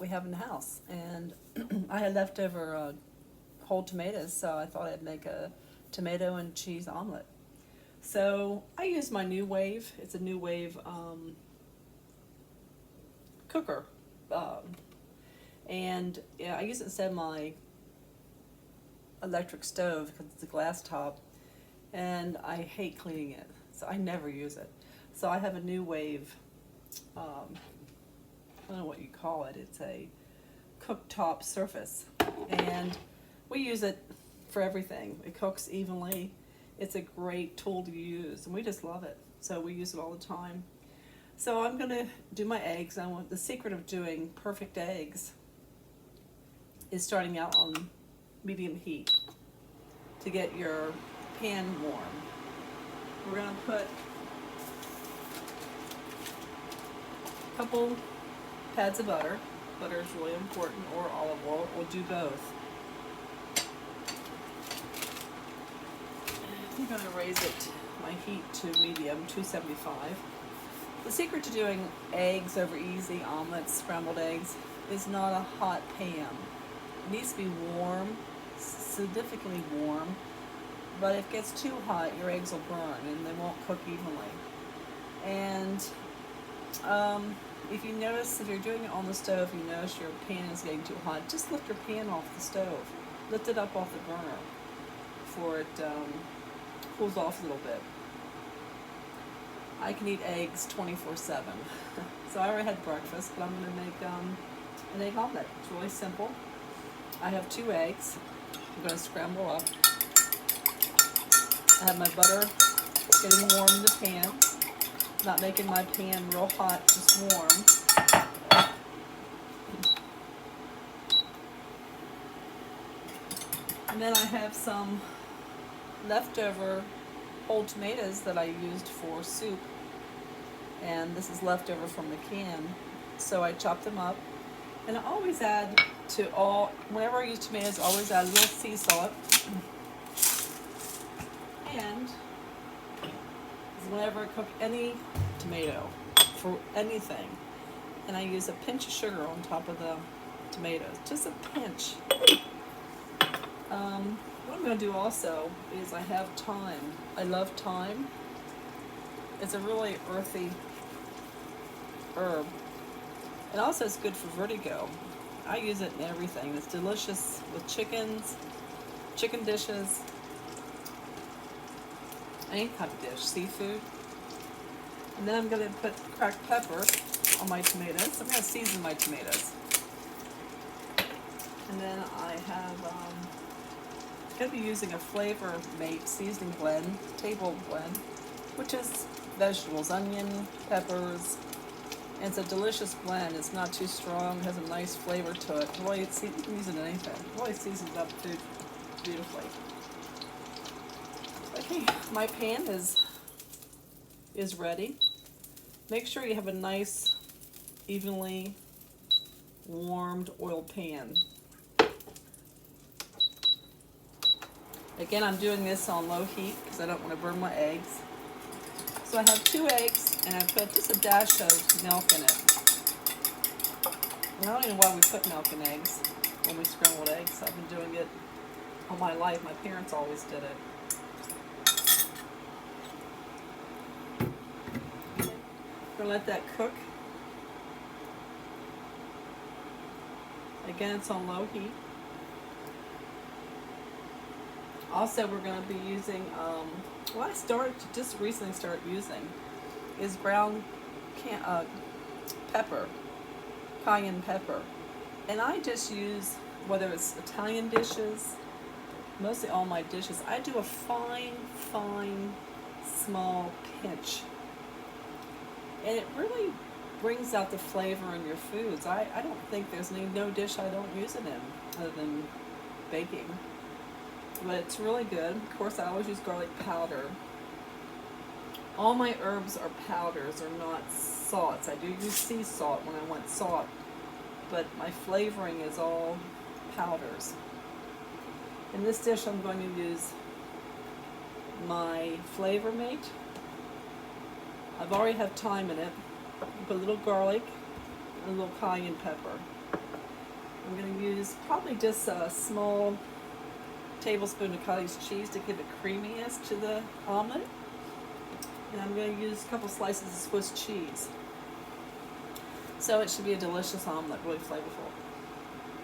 we have in the house. And I had leftover whole tomatoes, so I thought I'd make a tomato and cheese omelet. So I use my Nuwave. It's a Nuwave cooker. And yeah, I use it instead of my electric stove because it's a glass top, and I hate cleaning it, so I never use it. So I have a Nuwave, I don't know what you call it, it's a cooktop surface, and we use it for everything. It cooks evenly. It's a great tool to use, and we just love it, so we use it all the time. So I'm gonna do my eggs. The secret of doing perfect eggs is starting out on medium heat to get your pan warm. We're gonna put a couple pads of butter. Butter is really important, or olive oil. We'll do both. I'm gonna raise my heat to medium, 275. The secret to doing eggs over easy, omelets, scrambled eggs, is not a hot pan. It needs to be warm, significantly warm, but if it gets too hot, your eggs will burn and they won't cook evenly. And if you notice, if you're doing it on the stove, you notice your pan is getting too hot, just lift your pan off the stove. Lift it up off the burner before it cools off a little bit. I can eat eggs 24/7. So I already had breakfast, but I'm going to make an egg omelet. It's really simple. I have 2 eggs. I'm going to scramble up. I have my butter getting warm in the pan. Not making my pan real hot, just warm. And then I have some leftover whole tomatoes that I used for soup, and this is leftover from the can, so I chop them up. And I always add whenever I use tomatoes, I always add a little sea salt, and whenever I cook any tomato for anything, and I use a pinch of sugar on top of the tomatoes, just a pinch. What I'm going to do also is I have thyme. I love thyme. It's a really earthy herb. And also it's good for vertigo. I use it in everything. It's delicious with chicken dishes, any type of dish, seafood. And then I'm going to put cracked pepper on my tomatoes. I'm going to season my tomatoes. And then I have going to be using a Flavor Mate seasoning blend, table blend, which is vegetables, onion, peppers. And it's a delicious blend. It's not too strong. It has a nice flavor to it. Really, you can use it in anything. It really seasons up food beautifully. Okay, my pan is ready. Make sure you have a nice, evenly warmed oil pan. Again, I'm doing this on low heat because I don't want to burn my eggs. So I have 2 eggs, and I put just a dash of milk in it. And I don't even know why we put milk in eggs when we scrambled eggs. I've been doing it all my life. My parents always did it. I'm going to let that cook. Again, it's on low heat. Also, we're going to be using, what I just recently started using is brown pepper, cayenne pepper. And I just use, whether it's Italian dishes, mostly all my dishes, I do a fine, small pinch. And it really brings out the flavor in your foods. I don't think there's no dish I don't use it in, other than baking. But it's really good. Of course, I always use garlic powder. All my herbs are powders, or not salts. I do use sea salt when I want salt, but my flavoring is all powders. In this dish, I'm going to use my Flavor Mate. I've already have thyme in it. Put a little garlic and a little cayenne pepper. I'm going to use probably just a small tablespoon of cottage cheese to give it creaminess to the omelet. And I'm going to use a couple slices of Swiss cheese. So it should be a delicious omelet, really flavorful.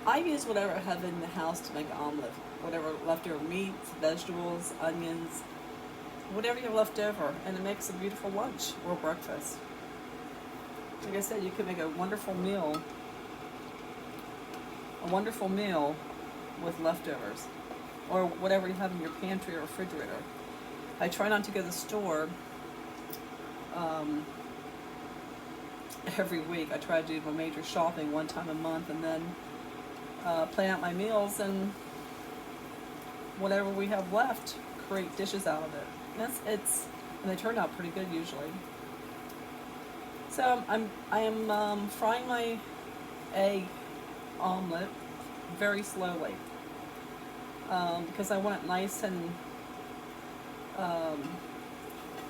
I use whatever I have in the house to make an omelet. Whatever leftover meats, vegetables, onions, whatever you have left over, and it makes a beautiful lunch or breakfast. Like I said, you can make a wonderful meal with leftovers, or whatever you have in your pantry or refrigerator. I try not to go to the store every week. I try to do my major shopping one time a month, and then plan out my meals, and whatever we have left, create dishes out of it. And they turn out pretty good usually. So I am frying my egg omelet very slowly because I want it nice and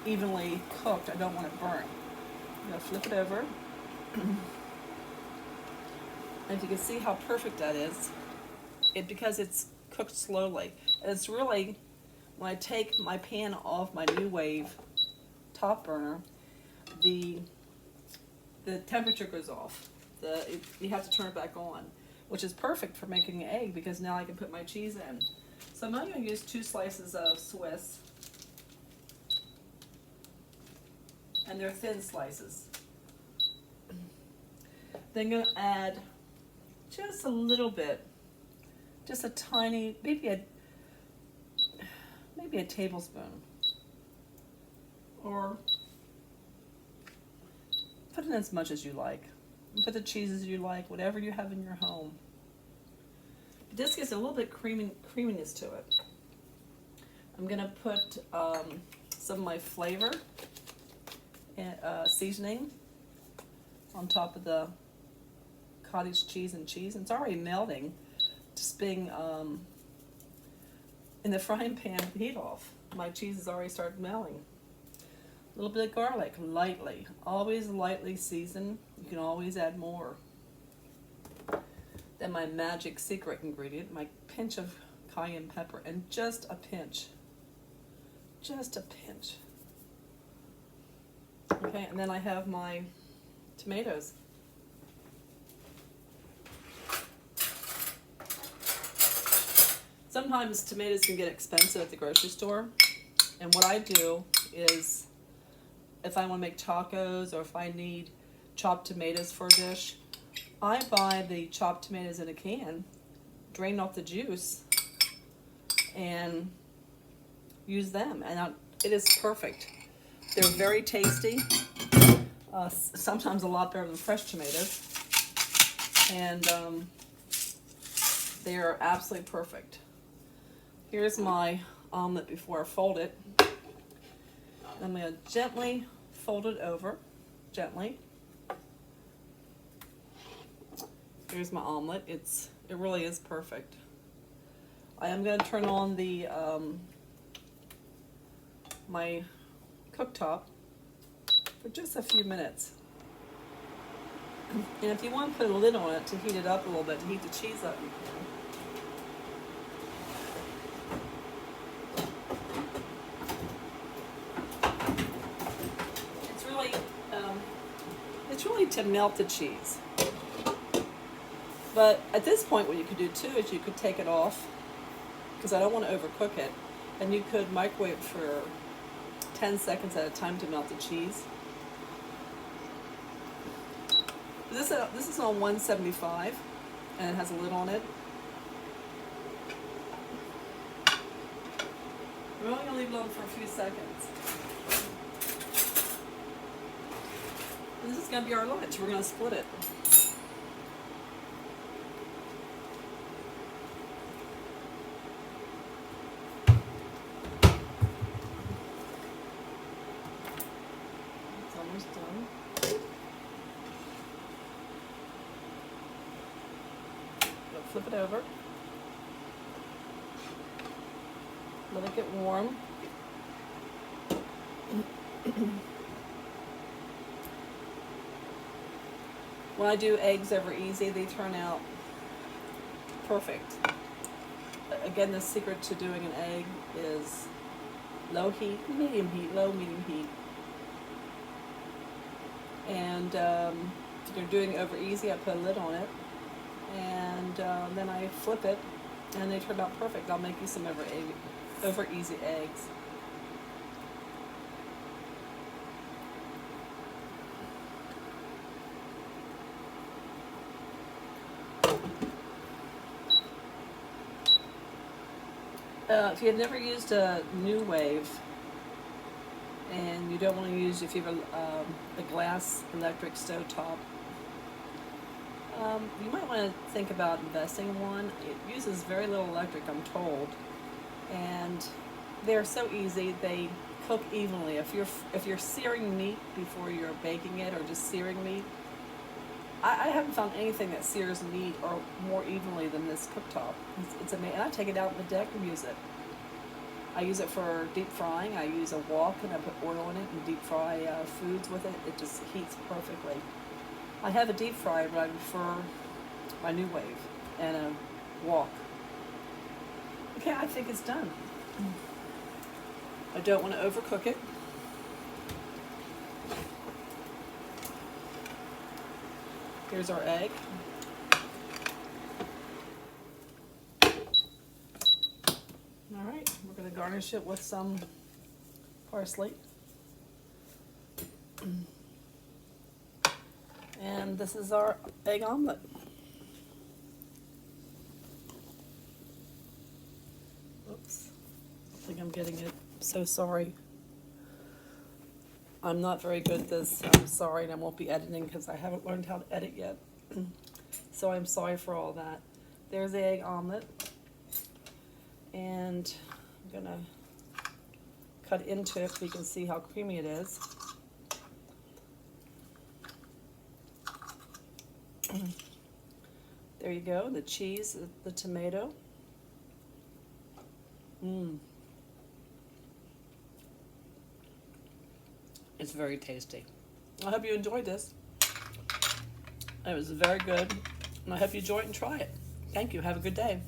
evenly cooked. I don't want it burnt. I'm going to flip it over. And if you can see how perfect that is, because it's cooked slowly. And it's really, when I take my pan off my Nuwave top burner, the temperature goes off. You have to turn it back on, which is perfect for making an egg because now I can put my cheese in. So I'm only going to use 2 slices of Swiss, and they're thin slices. Then I'm going to add just a little bit, just a tiny, maybe a tablespoon, or put in as much as you like. Put the cheeses you like, whatever you have in your home. This gives a little bit creaminess to it. I'm going to put some of my flavor seasoning on top of the cottage cheese and cheese. And it's already melting, just being in the frying pan with the heat off. My cheese has already started melting. A little bit of garlic, lightly. Always lightly seasoned. You can always add more. Then my magic secret ingredient, my pinch of cayenne pepper, and just a pinch. Just a pinch. Okay, and then I have my tomatoes. Sometimes tomatoes can get expensive at the grocery store, and what I do is, if I want to make tacos or if I need chopped tomatoes for a dish, I buy the chopped tomatoes in a can, drain off the juice, and use them, and it is perfect. They're very tasty, sometimes a lot better than fresh tomatoes, and they are absolutely perfect. Here's my omelet before I fold it. I'm going to gently fold it over, gently. Here's my omelet. It really is perfect. I am going to turn on the my cooktop for just a few minutes. And if you want to put a lid on it to heat it up a little bit, to heat the cheese up, you can. It's really to melt the cheese. But at this point, what you could do too is you could take it off, because I don't want to overcook it, and you could microwave it for 10 seconds at a time to melt the cheese. This is on 175, and it has a lid on it. We're only going to leave it on for a few seconds. This is going to be our lunch. We're going to split it. It's almost done. We'll flip it over. Let it get warm. When I do eggs over easy, they turn out perfect. Again, the secret to doing an egg is low heat, medium heat, low, medium heat. And if you're doing it over easy, I put a lid on it. And then I flip it, and they turn out perfect. I'll make you some over easy eggs. If you've never used a Nuwave, and you don't want to use, if you have a glass electric stovetop, you might want to think about investing in one. It uses very little electric, I'm told, and they're so easy. They cook evenly. If you're searing meat before you're baking it, or just searing meat, I haven't found anything that sears meat or more evenly than this cooktop. It's amazing. And I take it out on the deck and use it. I use it for deep frying. I use a wok and I put oil in it and deep fry foods with it. It just heats perfectly. I have a deep fryer, but I prefer my Nuwave and a wok. Okay, I think it's done. I don't want to overcook it. Here's our egg. All right, we're going to garnish it with some parsley. And this is our egg omelet. Oops, I think I'm getting it. So sorry. I'm not very good at this. I'm sorry, and I won't be editing because I haven't learned how to edit yet. So I'm sorry for all that. There's the egg omelet. And I'm gonna cut into it so you can see how creamy it is. There you go, the cheese, the tomato. It's very tasty. I hope you enjoyed this. It was very good, and I hope you enjoy it and try it. Thank you. Have a good day.